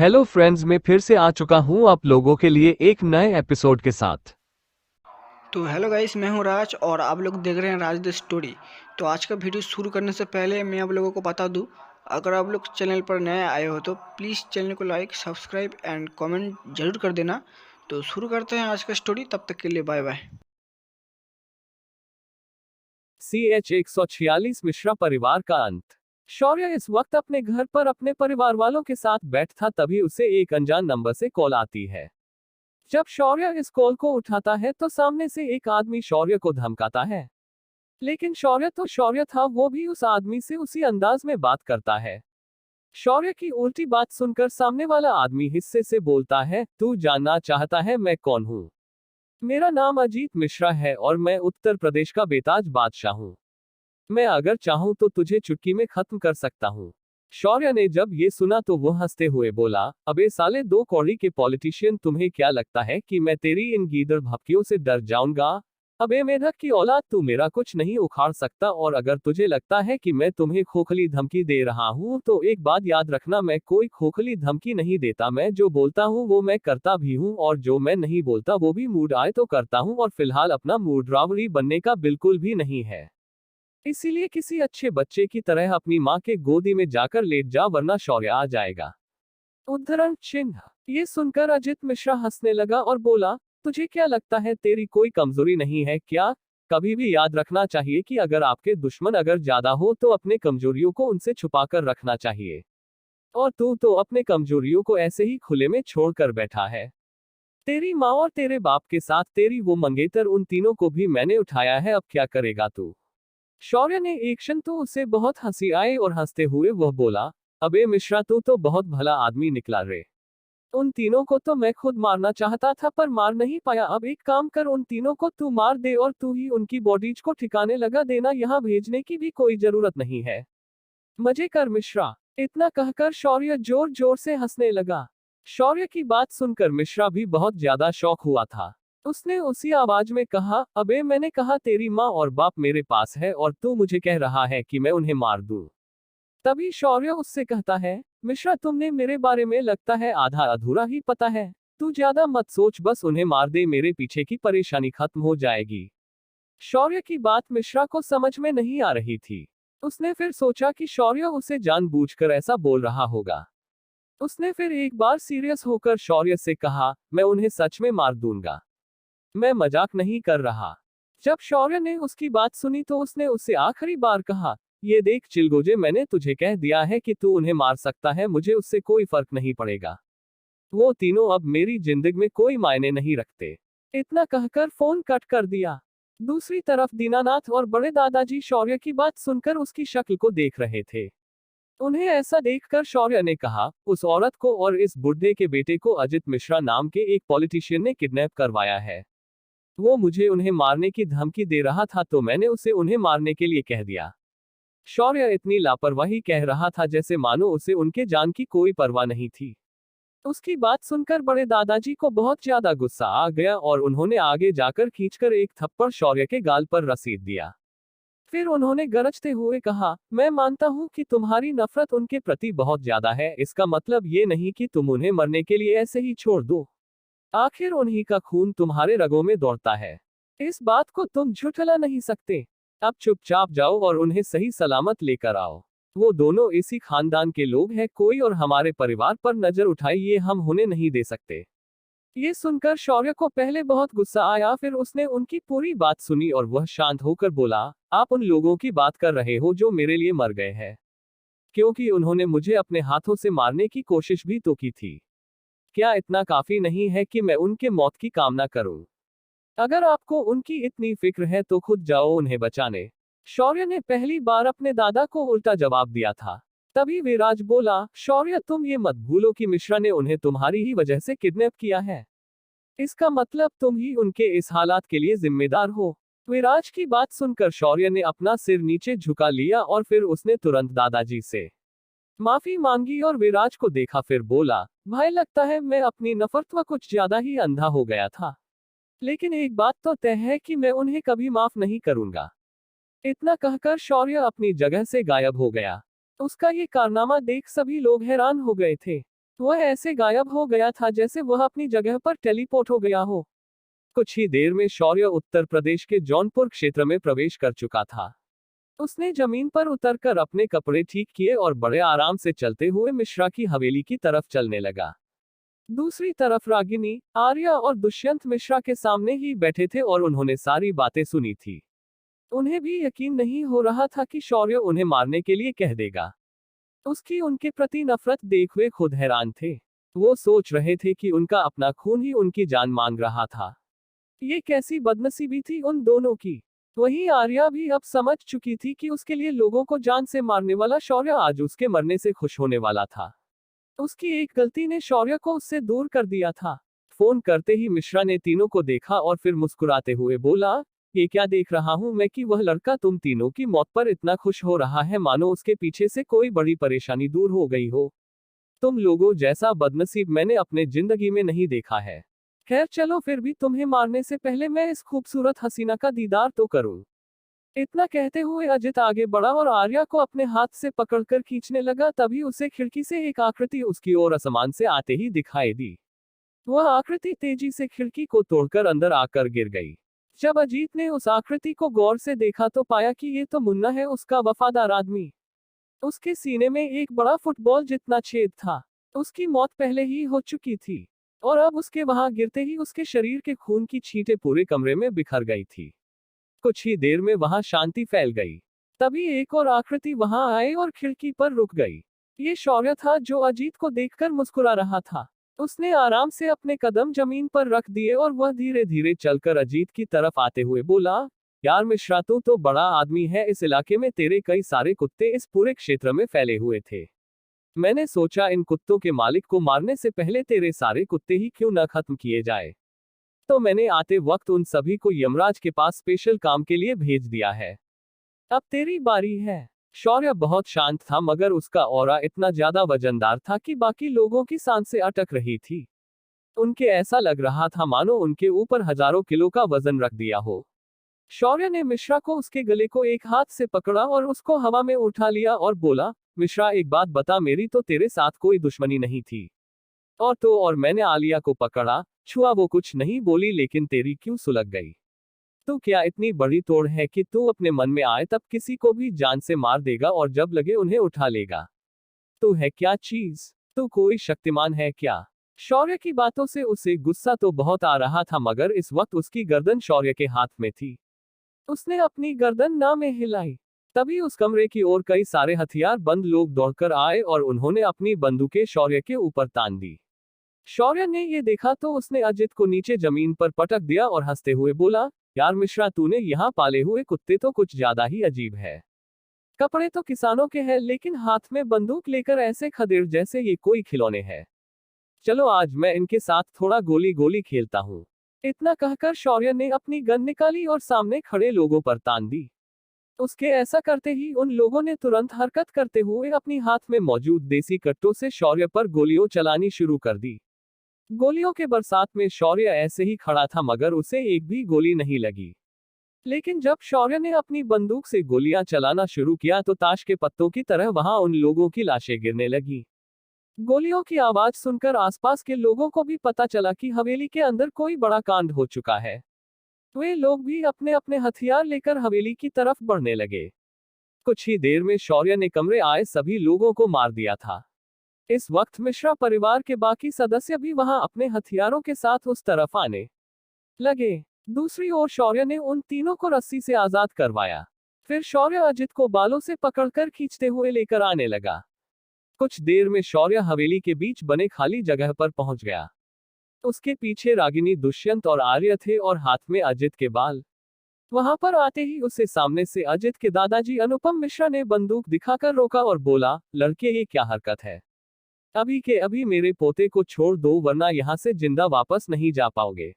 Hello friends, मैं फिर से आ चुका हूं आप लोगों के लिए एक नए एपिसोड के साथ। तो हेलो गाइस, मैं हूं राज और आप लोग देख रहे हैं राज द स्टोरी। तो आज का वीडियो शुरू करने से पहले मैं आप लोगों को बता दूं, अगर आप लोग चैनल पर नए आए हो तो प्लीज़ चैनल को लाइक, सब्सक्राइब एंड कमेंट जरूर कर देना। तो शुरू करते हैं आज का स्टोरी, तब तक के लिए बाय बाय। CH 146 मिश्रा परिवार का अंत। शौर्य इस वक्त अपने घर पर अपने परिवार वालों के साथ बैठ था, तभी उसे एक अनजान नंबर से कॉल आती है। जब शौर्य इस कॉल को उठाता है तो सामने से एक आदमी शौर्य को धमकाता है। लेकिन शौर्य तो शौर्य था, वो भी उस आदमी से उसी अंदाज में बात करता है। शौर्य की उल्टी बात सुनकर सामने वाला आदमी हिस्से से बोलता है, तू जानना चाहता है मैं कौन हूँ? मेरा नाम अजीत मिश्रा है और मैं उत्तर प्रदेश का बेताज बादशाह हूँ। मैं अगर चाहूं तो तुझे चुटकी में खत्म कर सकता हूं। शौर्य ने जब ये सुना तो वो हंसते हुए बोला, अबे साले दो कौड़ी के पॉलिटिशियन, तुम्हें क्या लगता है कि मैं तेरी इन गीदड़ भपकियों से डर जाऊंगा? अबे मेढक की औलाद, तू मेरा कुछ नहीं उखाड़ सकता, और अगर तुझे लगता है कि मैं तुम्हें खोखली धमकी दे रहा हूं तो एक बात याद रखना, मैं कोई खोखली धमकी नहीं देता। मैं जो बोलता हूं वो मैं करता भी हूं, और जो मैं नहीं बोलता वो भी मूड आए तो करता हूं, और फिलहाल अपना मूड रावड़ी बनने का बिल्कुल भी नहीं है। इसीलिए किसी अच्छे बच्चे की तरह अपनी माँ के गोदी में जाकर लेट जा, वरना शौर्य आ जाएगा। उद्धरण चिन्ह। ये सुनकर अजित मिश्रा हंसने लगा और बोला, तुझे क्या लगता है तेरी कोई कमजोरी नहीं है क्या? कभी भी याद रखना चाहिए कि अगर आपके दुश्मन अगर ज्यादा हो तो अपने कमजोरियों को उनसे छुपाकर रखना चाहिए। और तू तो अपने कमजोरियों को ऐसे ही खुले में छोड़कर बैठा है। तेरी माँ और तेरे बाप के साथ तेरी वो मंगेतर, उन तीनों को भी मैंने उठाया है, अब क्या करेगा तू? शौर्य ने एक क्षण तो उसे बहुत हंसी आई और हंसते हुए वह बोला, अबे मिश्रा, तू तो बहुत भला आदमी निकला रे। उन तीनों को तो मैं खुद मारना चाहता था पर मार नहीं पाया। अब एक काम कर, उन तीनों को तू मार दे और तू ही उनकी बॉडीज को ठिकाने लगा देना, यहाँ भेजने की भी कोई जरूरत नहीं है। मजे कर मिश्रा। इतना कहकर शौर्य जोर जोर से हंसने लगा। शौर्य की बात सुनकर मिश्रा भी बहुत ज्यादा शौक हुआ था। उसने उसी आवाज में कहा, अबे मैंने कहा तेरी माँ और बाप मेरे पास है और तू मुझे कह रहा है कि मैं उन्हें मार दूं। तभी शौर्य उससे कहता है, मिश्रा, तुमने मेरे बारे में लगता है आधा अधूरा ही पता है। तू ज्यादा मत सोच, बस उन्हें मार दे, मेरे पीछे की परेशानी खत्म हो जाएगी। शौर्य की बात मिश्रा को समझ में नहीं आ रही थी। उसने फिर सोचा कि शौर्य उसे जानबूझकर ऐसा बोल रहा होगा। उसने फिर एक बार सीरियस होकर शौर्य से कहा, मैं उन्हें सच में मार दूंगा, मैं मजाक नहीं कर रहा। जब शौर्य ने उसकी बात सुनी तो उसने उससे आखिरी बार कहा, ये देख चिलगोजे, मैंने तुझे कह दिया है कि तू उन्हें मार सकता है, मुझे उससे कोई फर्क नहीं पड़ेगा। वो तीनों अब मेरी जिंदगी में कोई मायने नहीं रखते। इतना कहकर फोन कट कर दिया। दूसरी तरफ दीनानाथ और बड़े दादाजी शौर्य की बात सुनकर उसकी शक्ल को देख रहे थे। उन्हें ऐसा देखकर शौर्य ने कहा, उस औरत को और इस बुढ़े के बेटे को अजित मिश्रा नाम के एक पॉलिटिशियन ने किडनैप करवाया है। वो मुझे उन्हें मारने की धमकी दे रहा था तो मैंने उसे उन्हें मारने के लिए कह दिया। शौर्य इतनी लापरवाही कह रहा था जैसे मानो उसे उनके जान की कोई परवाह नहीं थी। उसकी बात सुनकर बड़े दादाजी को बहुत ज्यादा गुस्सा आ गया और उन्होंने आगे जाकर खींचकर एक थप्पड़ शौर्य के गाल पर रसीद दिया। फिर उन्होंने गरजते हुए कहा, मैं मानता हूं कि तुम्हारी नफरत उनके प्रति बहुत ज्यादा है, इसका मतलब ये नहीं कि तुम उन्हें मरने के लिए ऐसे ही छोड़ दो। आखिर उन्हीं का खून तुम्हारे रगों में दौड़ता है। इस बात को तुम झुठला नहीं सकते। अब चुपचाप जाओ और उन्हें सही सलामत लेकर आओ। वो दोनों इसी खानदान के लोग हैं, कोई और हमारे परिवार पर नजर उठाए ये हम होने नहीं दे सकते। ये सुनकर शौर्य को पहले बहुत गुस्सा आया, फिर उसने उनकी पूरी बात सुनी और वह शांत होकर बोला, आप उन लोगों की बात कर रहे हो जो मेरे लिए मर गए हैं, क्योंकि उन्होंने मुझे अपने हाथों से मारने की कोशिश भी तो की थी। क्या इतना काफी नहीं है कि मैं उनके मौत की कामना करूं? अगर आपको उनकी इतनी फिक्र है तो खुद जाओ उन्हें बचाने। शौर्य ने पहली बार अपने दादा को उल्टा जवाब दिया था। तभी विराज बोला, शौर्य, तुम ये मत भूलो कि मिश्रा ने उन्हें तुम्हारी ही वजह से किडनैप किया है। इसका मतलब तुम ही उनके इस हालात के लिए जिम्मेदार हो। विराज की बात सुनकर शौर्य ने अपना सिर नीचे झुका लिया और फिर उसने तुरंत दादाजी से माफी मांगी और विराज को देखा, फिर बोला, भाई, लगता है मैं अपनी नफरत पर कुछ ज्यादा ही अंधा हो गया था। लेकिन एक बात तो तय है कि मैं उन्हें कभी माफ नहीं करूंगा। इतना कहकर शौर्य अपनी जगह से गायब हो गया। उसका ये कारनामा देख सभी लोग हैरान हो गए थे। वह ऐसे गायब हो गया था जैसे वह अपनी जगह पर टेलीपोर्ट हो गया हो। कुछ ही देर में शौर्य उत्तर प्रदेश के जौनपुर क्षेत्र में प्रवेश कर चुका था। उसने जमीन पर उतरकर अपने कपड़े ठीक किए और बड़े आराम से चलते हुए मिश्रा की हवेली की तरफ चलने लगा। दूसरी तरफ रागिनी, आर्या और दुष्यंत मिश्रा के सामने ही बैठे थे और उन्होंने सारी बातें सुनी थी। उन्हें भी यकीन नहीं हो रहा था कि शौर्य उन्हें मारने के लिए कह देगा। उसकी उनके प्रति नफरत देख वे खुद हैरान थे। वो सोच रहे थे कि उनका अपना खून ही उनकी जान मांग रहा था। ये कैसी बदनसीबी थी उन दोनों की। वहीं आर्या भी अब समझ चुकी थी कि उसके लिए लोगों को जान से मारने वाला शौर्य आज उसके मरने से खुश होने वाला था। उसकी एक गलती ने शौर्य को उससे दूर कर दिया था। फोन करते ही मिश्रा ने तीनों को देखा और फिर मुस्कुराते हुए बोला, ये क्या देख रहा हूं मैं कि वह लड़का तुम तीनों की मौत पर इतना खुश हो रहा है मानो उसके पीछे से कोई बड़ी परेशानी दूर हो गई हो। तुम लोगों जैसा बदनसीब मैंने अपने जिंदगी में नहीं देखा है। खैर चलो, फिर भी तुम्हें मारने से पहले मैं इस खूबसूरत हसीना का दीदार तो करूं। इतना कहते हुए अजित आगे बढ़ा और आर्या को अपने हाथ से पकड़कर खींचने लगा। तभी उसे खिड़की से एक आकृति उसकी ओर आसमान से आते ही दिखाई दी। वह आकृति तेजी से खिड़की को तोड़कर अंदर आकर गिर गई। जब अजीत ने उस आकृति को गौर से देखा तो पाया कि ये तो मुन्ना है, उसका वफादार आदमी। उसके सीने में एक बड़ा फुटबॉल जितना छेद था। उसकी मौत पहले ही हो चुकी थी और अब उसके वहां गिरते ही उसके शरीर के खून की छींटें पूरे कमरे में बिखर गई थी। कुछ ही देर में वहां शांति फैल गई। तभी एक और आकृति वहां आई और खिड़की पर रुक गई। ये शौर्य था जो अजीत को देखकर मुस्कुरा रहा था। उसने आराम से अपने कदम जमीन पर रख दिए और वह धीरे धीरे चलकर अजीत की तरफ आते हुए बोला, यार मिश्रा, तू तो बड़ा आदमी है। इस इलाके में तेरे कई सारे कुत्ते इस पूरे क्षेत्र में फैले हुए थे। मैंने सोचा इन कुत्तों के मालिक को मारने से पहले तेरे सारे कुत्ते ही क्यों न खत्म किए जाए। तो मैंने आते वक्त उन सभी को यमराज के पास स्पेशल काम के लिए भेज दिया है। अब तेरी बारी है। शौर्य बहुत शांत था मगर उसका ऑरा इतना ज्यादा वजनदार था कि बाकी लोगों की सांसें अटक रही थी। उनके ऐसा लग रहा था मानो उनके ऊपर हजारों किलो का वजन रख दिया हो। शौर्य ने मिश्रा को उसके गले को एक हाथ से पकड़ा और उसको हवा में उठा लिया और बोला, मिश्रा एक बात बता, मेरी तो तेरे साथ कोई दुश्मनी नहीं थी। और मैंने आलिया को पकड़ा, छुआ, वो कुछ नहीं बोली, लेकिन तेरी क्यों सुलग गई? तू क्या इतनी बड़ी तोड़ है कि तू अपने मन में आए तब किसी को भी जान से मार देगा और जब लगे उन्हें उठा लेगा? तू है क्या चीज? तू कोई शक्तिमान है क्या? शौर्य की बातों से उसे गुस्सा तो बहुत आ रहा था मगर इस वक्त उसकी गर्दन शौर्य के हाथ में थी। उसने अपनी गर्दन ना में हिलाई। तभी उस कमरे की ओर कई सारे हथियार बंद लोग दौड़कर आए और उन्होंने अपनी बंदूकें शौर्य के ऊपर तान दी। शौर्य ने ये देखा तो उसने अजित को नीचे जमीन पर पटक दिया और हंसते हुए बोला, यार मिश्रा, तूने यहाँ पाले हुए कुत्ते तो कुछ ज्यादा ही अजीब है। कपड़े तो किसानों के हैं लेकिन हाथ में बंदूक लेकर ऐसे खदेड़ जैसे ये कोई खिलौने हैं। चलो आज मैं इनके साथ थोड़ा गोली गोली खेलता हूँ। इतना कहकर शौर्य ने अपनी गन निकाली और सामने खड़े लोगों पर तान दी। उसके ऐसा करते ही उन लोगों ने तुरंत हरकत करते हुए अपनी हाथ में मौजूद देसी कट्टों से शौर्य पर गोलियां चलानी शुरू कर दी। गोलियों के बरसात में शौर्य ऐसे ही खड़ा था मगर उसे एक भी गोली नहीं लगी। लेकिन जब शौर्य ने अपनी बंदूक से गोलियां चलाना शुरू किया तो ताश के पत्तों की तरह वहां उन लोगों की लाशें गिरने लगी। गोलियों की आवाज सुनकर आसपास के लोगों को भी पता चला कि हवेली के अंदर कोई बड़ा कांड हो चुका है। वे लोग भी अपने अपने हथियार लेकर हवेली की तरफ बढ़ने लगे। कुछ ही देर में शौर्य ने कमरे आए सभी लोगों को मार दिया था। इस वक्त मिश्रा परिवार के बाकी सदस्य भी वहां अपने हथियारों के साथ उस तरफ आने लगे। दूसरी ओर शौर्य ने उन तीनों को रस्सी से आजाद करवाया। फिर शौर्य अजित को बालों से पकड़कर खींचते हुए लेकर आने लगा। कुछ देर में शौर्य हवेली के बीच बने खाली जगह पर पहुंच गया। उसके पीछे रागिनी, दुष्यंत और आर्य थे और हाथ में अजित के बाल। वहां पर आते ही उसे सामने से अजित के दादाजी अनुपम मिश्रा ने बंदूक दिखाकर रोका और बोला, लड़के ये क्या हरकत है? अभी के अभी मेरे पोते को छोड़ दो वरना यहाँ से जिंदा वापस नहीं जा पाओगे।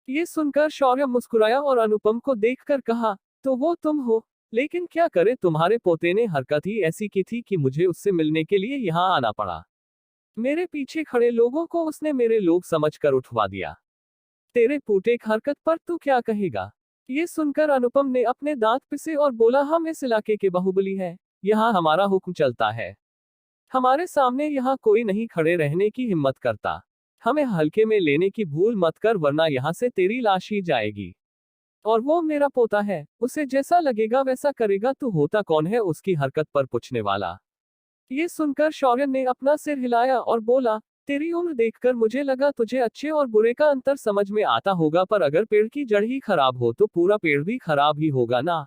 ये सुनकर शौर्य मुस्कुराया और अनुपम को देखकर कहा, तो वो तुम हो? लेकिन क्या करे, तुम्हारे पोते ने हरकत ही ऐसी की थी कि मुझे उससे मिलने के लिए यहाँ आना पड़ा। मेरे पीछे खड़े लोगों को उसने मेरे लोग समझकर उठवा दिया। तेरे पुटेक हरकत पर तू क्या कहेगा? ये सुनकर अनुपम ने अपने दांत पिसे और बोला, हम इस इलाके के बाहुबली हैं, यहाँ हमारा हुक्म चलता है। हमारे सामने यहाँ कोई नहीं खड़े रहने की हिम्मत करता। हमें हल्के में लेने की भूल मत कर, वरना यहाँ से तेरी लाश ही जाएगी। और वो मेरा पोता है, उसे जैसा लगेगा वैसा करेगा। तू होता कौन है उसकी हरकत पर पूछने वाला? ये सुनकर शौर्य ने अपना सिर हिलाया और बोला, तेरी उम्र देखकर मुझे लगा तुझे अच्छे और बुरे का अंतर समझ में आता होगा, पर अगर पेड़ की जड़ ही खराब हो तो पूरा पेड़ भी खराब ही होगा ना।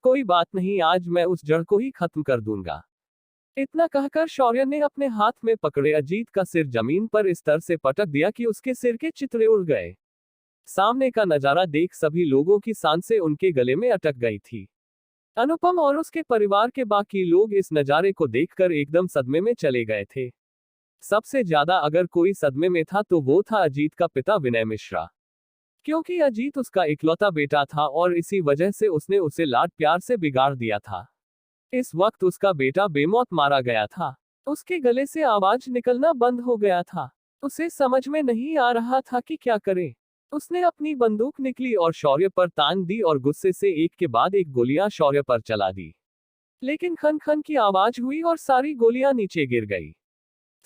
कोई बात नहीं, आज मैं उस जड़ को ही खत्म कर दूंगा। इतना कहकर शौर्य ने अपने हाथ में पकड़े अजीत का सिर जमीन पर इस तरह से पटक दिया कि उसके सिर के चितड़े उड़ गए। सामने का नजारा देख सभी लोगों की सांसें उनके गले में अटक गई थी। अनुपम और उसके परिवार के बाकी लोग इस नजारे को देखकर एकदम सदमे में चले गए थे। सबसे ज्यादा अगर कोई सदमे में था तो वो था अजीत का पिता विनय मिश्रा, क्योंकि अजीत उसका इकलौता बेटा था और इसी वजह से उसने उसे लाड प्यार से बिगाड़ दिया था। इस वक्त उसका बेटा बेमौत मारा गया था। उसके गले से आवाज निकलना बंद हो गया था। उसे समझ में नहीं आ रहा था कि क्या करे। उसने अपनी बंदूक निकली और शौर्य पर तान दी और गुस्से से एक के बाद एक गोलियां शौर्य पर चला दी। लेकिन खन खन की आवाज हुई और सारी गोलियां नीचे गिर गई।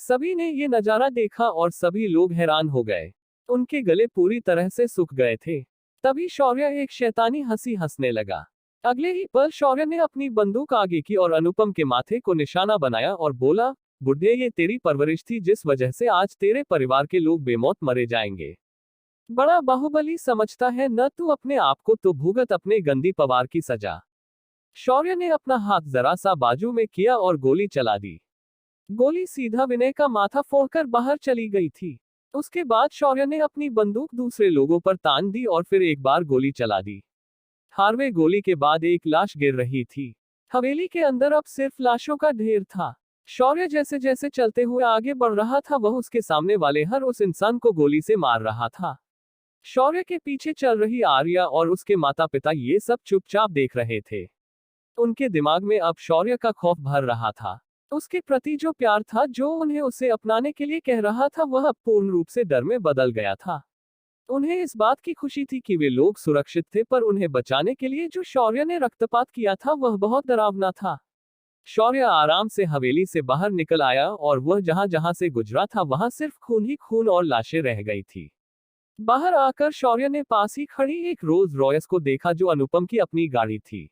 सभी ने ये नजारा देखा और सभी लोग हैरान हो गए। उनके गले पूरी तरह से सूख गए थे। तभी शौर्य एक शैतानी हंसी हंसने लगा। अगले ही पल शौर्य ने अपनी बंदूक आगे की और अनुपम के माथे को निशाना बनाया और बोला, बुढ़े, ये तेरी परवरिश थी जिस वजह से आज तेरे परिवार के लोग बेमौत मरे जाएंगे। बड़ा बाहुबली समझता है न तू अपने आप को, तो भुगत अपने गंदी पवार की सजा। शौर्य ने अपना हाथ जरा सा बाजू में किया और गोली चला दी। गोली सीधा विनय का माथा फोड़कर बाहर चली गई थी। उसके बाद शौर्य ने अपनी बंदूक दूसरे लोगों पर तान दी और फिर एक बार गोली चला दी। हारवे गोली के बाद एक लाश गिर रही थी। हवेली के अंदर अब सिर्फ लाशों का ढेर था। शौर्य जैसे जैसे चलते हुए आगे बढ़ रहा था, वह उसके सामने वाले हर उस इंसान को गोली से मार रहा था। शौर्य के पीछे चल रही आर्या और उसके माता पिता ये सब चुपचाप देख रहे थे। उनके दिमाग में अब शौर्य का खौफ भर रहा था। उसके प्रति जो प्यार था, जो उन्हें उसे अपनाने के लिए कह रहा था, वह अब पूर्ण रूप से डर में बदल गया था। उन्हें इस बात की खुशी थी कि वे लोग सुरक्षित थे, पर उन्हें बचाने के लिए जो शौर्य ने रक्तपात किया था वह बहुत डरावना था। शौर्य आराम से हवेली से बाहर निकल आया और वह जहां जहां से गुजरा था वहां सिर्फ खून ही खून और लाशें रह गई थी। बाहर आकर शौर्य ने पास ही खड़ी एक रोल्स रॉयस को देखा जो अनुपम की अपनी गाड़ी थी।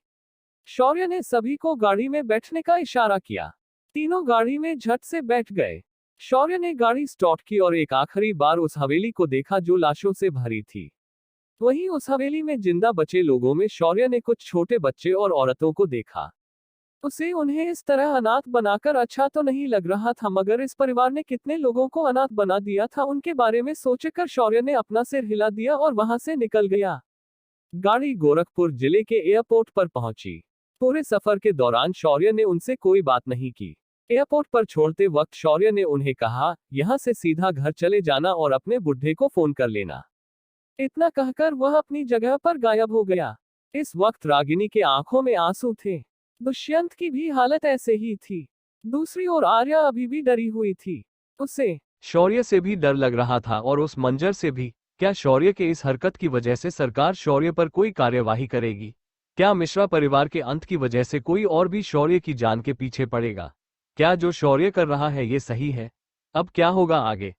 शौर्य ने सभी को गाड़ी में बैठने का इशारा किया। तीनों गाड़ी में झट से बैठ गए। शौर्य ने गाड़ी स्टार्ट की और एक आखिरी बार उस हवेली को देखा जो लाशों से भरी थी। वहीं उस हवेली में जिंदा बचे लोगों में शौर्य ने कुछ छोटे बच्चे और औरतों को देखा। उसे उन्हें इस तरह अनाथ बनाकर अच्छा तो नहीं लग रहा था, मगर इस परिवार ने कितने लोगों को अनाथ बना दिया था, उनके बारे में सोचकर शौर्य ने अपना सिर हिला दिया और वहां से निकल गया। गाड़ी गोरखपुर जिले के एयरपोर्ट पर पहुंची। पूरे सफर के दौरान शौर्य ने उनसे कोई बात नहीं की। एयरपोर्ट पर छोड़ते वक्त शौर्य ने उन्हें कहा, यहां से सीधा घर चले जाना और अपने बुढ़े को फोन कर लेना। इतना कहकर वह अपनी जगह पर गायब हो गया। इस वक्त रागिनी के आंखों में आंसू थे। दुष्यंत की भी हालत ऐसे ही थी। दूसरी ओर आर्या अभी भी डरी हुई थी। उसे शौर्य से भी डर लग रहा था और उस मंजर से भी। क्या शौर्य के इस हरकत की वजह से सरकार शौर्य पर कोई कार्यवाही करेगी? क्या मिश्रा परिवार के अंत की वजह से कोई और भी शौर्य की जान के पीछे पड़ेगा? क्या जो शौर्य कर रहा है ये सही है? अब क्या होगा आगे?